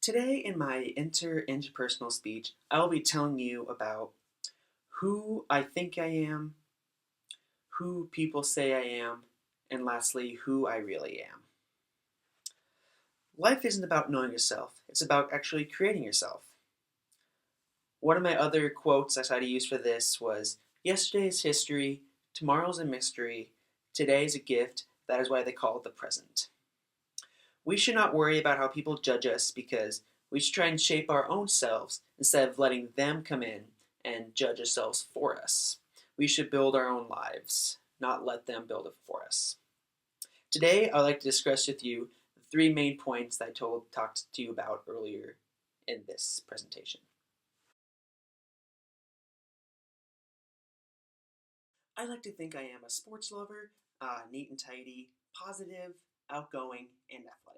Today, in my interpersonal speech, I will be telling you about who I think I am, who people say I am, and lastly, who I really am. Life isn't about knowing yourself, it's about actually creating yourself. One of my other quotes I tried to use for this was yesterday is history, tomorrow's a mystery, today is a gift, that is why they call it the present. We should not worry about how people judge us because we should try and shape our own selves instead of letting them come in and judge ourselves for us. We should build our own lives, not let them build it for us. Today, I'd like to discuss with you the three main points that I talked to you about earlier in this presentation. I like to think I am a sports lover, neat and tidy, positive, outgoing, and athletic.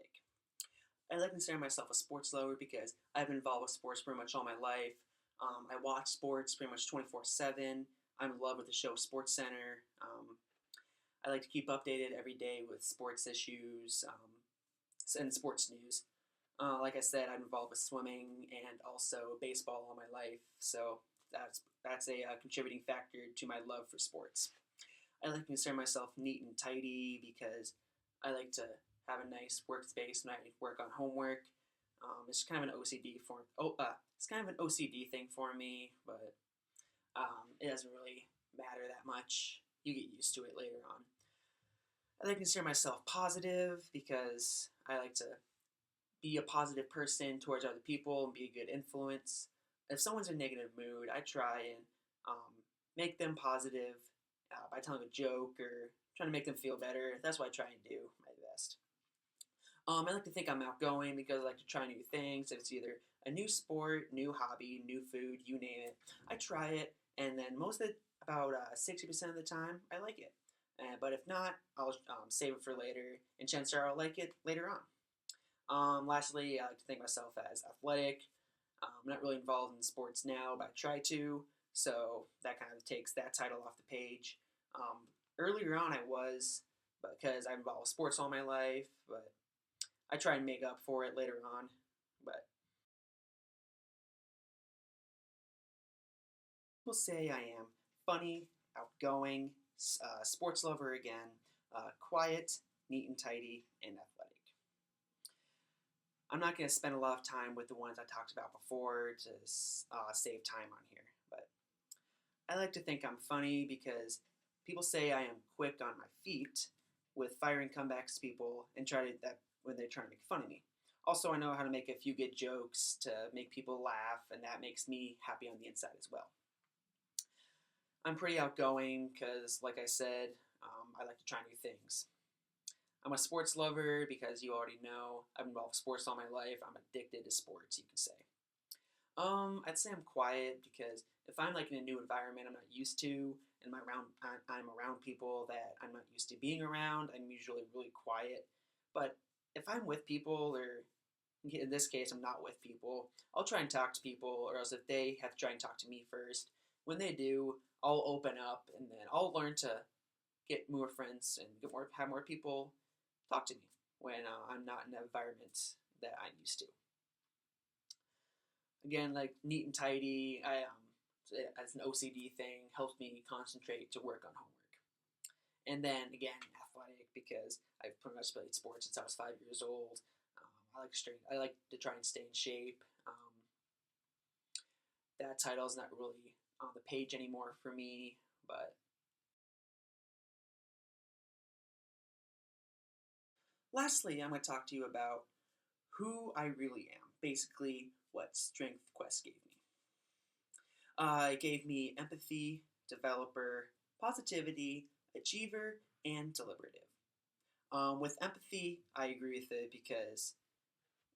I like to consider myself a sports lover because I've been involved with sports pretty much all my life. I watch sports pretty much 24/7. I'm in love with the show Sports Center. I like to keep updated every day with sports issues and sports news. Like I said, I'm involved with swimming and also baseball all my life, so that's a contributing factor to my love for sports. I like to consider myself neat and tidy because I like to have a nice workspace when I work on homework. It's kind of an OCD form. It's kind of an OCD thing for me, but it doesn't really matter that much. You get used to it later on. I like to consider myself positive because I like to be a positive person towards other people and be a good influence. If someone's in a negative mood, I try and make them positive by telling a joke or trying to make them feel better. That's what I try and do my best. I like to think I'm outgoing because I like to try new things. If it's either a new sport, new hobby, new food, you name it, I try it, and then most of the about 60% of the time, I like it. But if not, I'll save it for later, and chances are I'll like it later on. Lastly, I like to think of myself as athletic. I'm not really involved in sports now, but I try to, so that kind of takes that title off the page. Um, Earlier on, I was because I'm involved with sports all my life, but I try and make up for it later on. But people say I am funny, outgoing, sports lover again, quiet, neat and tidy, and athletic. I'm not going to spend a lot of time with the ones I talked about before to save time on here, but I like to think I'm funny because people say I am quick on my feet with firing comebacks to people and try to that when they're trying to make fun of me. Also, I know how to make a few good jokes to make people laugh, and that makes me happy on the inside as well. I'm pretty outgoing because, like I said, I like to try new things. I'm a sports lover because you already know I've been involved with sports all my life. I'm addicted to sports, you can say. I'd say I'm quiet because if I'm like in a new environment I'm not used to, and I'm around people that I'm not used to being around, I'm usually really quiet. But if I'm with people, or in this case I'm not with people, I'll try and talk to people, or else if they have to try and talk to me first, when they do, I'll open up and then I'll learn to get more friends and have more people talk to me when I'm not in an environment that I'm used to. Again, like neat and tidy, as an OCD thing, helps me concentrate to work on homework. And then again, athletic because I've pretty much played sports since I was 5 years old. I like to try and stay in shape. That title is not really on the page anymore for me, but lastly, I'm going to talk to you about who I really am. Basically, what Strength Quest gave me. It gave me empathy, developer, positivity, achiever, and deliberative. With empathy, I agree with it because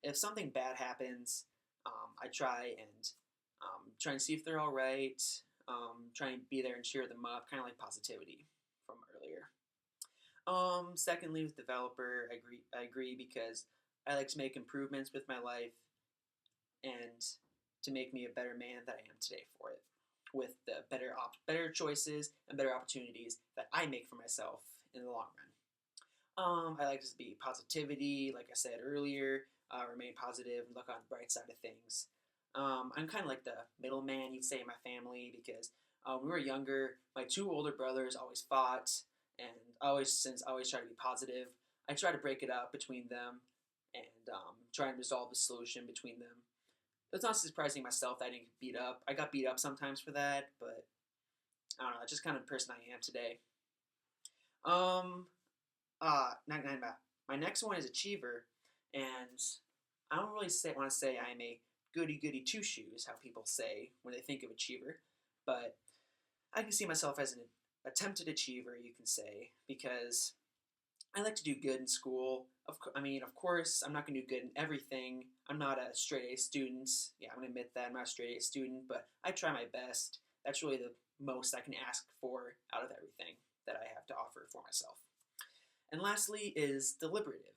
if something bad happens, I try and see if they're all right. Try and be there and cheer them up, kind of like positivity from earlier. Secondly, with developer, I agree because I like to make improvements with my life and to make me a better man that I am today for it, with the better choices and better opportunities that I make for myself in the long run. I like to be positivity, like I said earlier. remain positive and look on the bright side of things. I'm kind of like the middleman, you'd say, in my family because when we were younger, my two older brothers always fought, and since I always try to be positive, I try to break it up between them and try and resolve the solution between them. It's not surprising myself that I didn't get beat up. I got beat up sometimes for that, but I don't know. That's just kind of the person I am today. Um, my next one is achiever, and I don't really want to say I'm a goody goody two shoes, how people say when they think of achiever, but I can see myself as an attempted achiever, you can say, because I like to do good in school. Of course, I'm not going to do good in everything. I'm not a straight A student. Yeah, I'm going to admit that I'm not a straight A student, but I try my best. That's really the most I can ask for out of everything that I have to offer for myself. And lastly is deliberative.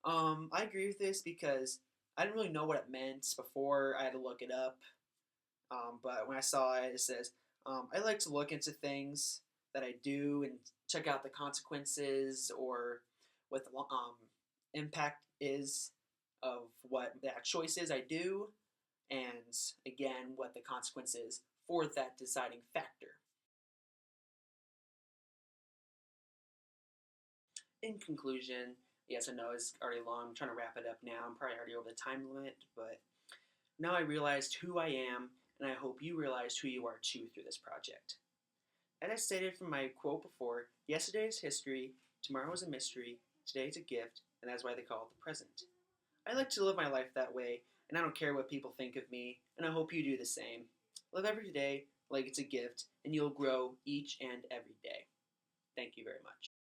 I agree with this because I didn't really know what it meant before I had to look it up. But when I saw it, it says, I like to look into things that I do and check out the consequences or what the impact is of what that choice is I do, and again, what the consequence is for that deciding factor. In conclusion, yes, I know it's already long. I'm trying to wrap it up now. I'm probably already over the time limit, but now I realized who I am, and I hope you realized who you are too through this project. As I stated from my quote before, yesterday is history, tomorrow is a mystery, today is a gift, and that's why they call it the present. I like to live my life that way, and I don't care what people think of me, and I hope you do the same. Live every day like it's a gift, and you'll grow each and every day. Thank you very much.